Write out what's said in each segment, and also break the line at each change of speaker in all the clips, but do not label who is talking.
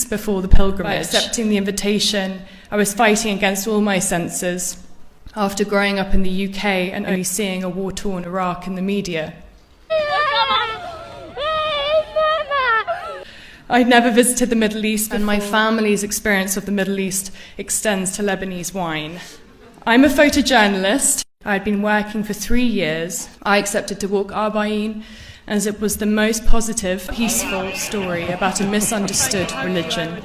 before the pilgrimage. By accepting the invitation, I was fighting against all my senses after growing up in the UK and only seeing a war-torn Iraq in the media. I'd never visited the Middle East, and my family's experience of the Middle East extends to Lebanese wine. I'm a photojournalist. I'd been working for 3 years. I accepted to walk Arba'een as it was the most positive, peaceful story about a misunderstood religion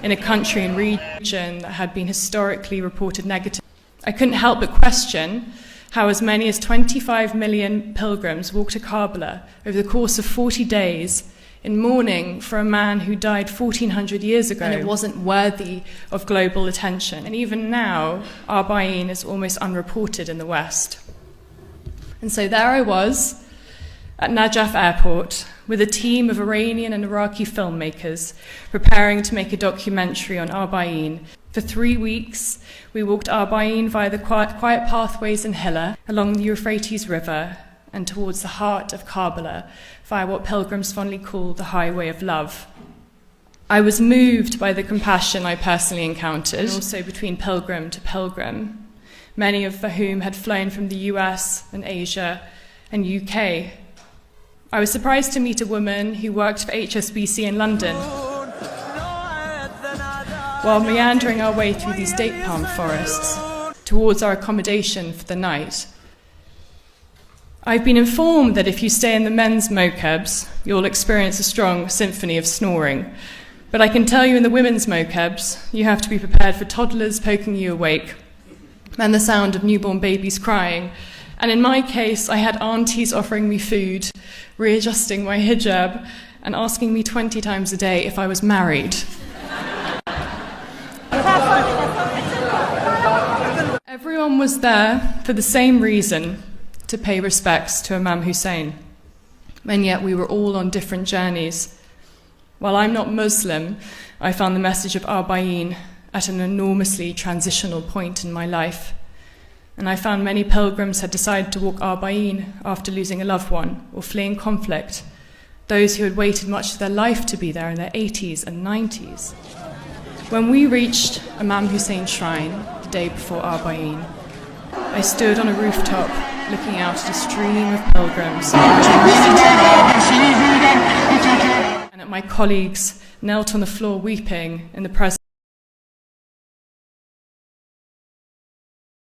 in a country and region that had been historically reported negative. I couldn't help but question how as many as 25 million pilgrims walked to Karbala over the course of 40 days in mourning for a man who died 1400 years ago, and it wasn't worthy of global attention. And even now, Arba'een is almost unreported in the West. And so there I was at Najaf Airport with a team of Iranian and Iraqi filmmakers preparing to make a documentary on Arba'een. For 3 weeks, we walked Arba'een via the quiet pathways in Hilla, along the Euphrates River, and towards the heart of Karbala via what pilgrims fondly call the highway of love. I was moved by the compassion I personally encountered, and also between pilgrim to pilgrim, many of whom had flown from the US and Asia and UK. I was surprised to meet a woman who worked for HSBC in London. While meandering our way through these date palm forests towards our accommodation for the night, I've been informed that if you stay in the men's mokebs, you'll experience a strong symphony of snoring. But I can tell you in the women's mokebs, you have to be prepared for toddlers poking you awake and the sound of newborn babies crying. And in my case, I had aunties offering me food, readjusting my hijab, and asking me 20 times a day if I was married. Everyone was there for the same reason, to pay respects to Imam Hussein. And yet we were all on different journeys. While I'm not Muslim, I found the message of Arba'een at an enormously transitional point in my life. And I found many pilgrims had decided to walk Arba'een after losing a loved one or fleeing conflict, those who had waited much of their life to be there in their 80s and 90s. When we reached Imam Hussein's shrine the day before Arba'een, I stood on a rooftop looking out at a stream of pilgrims, and at my colleagues knelt on the floor weeping in the presence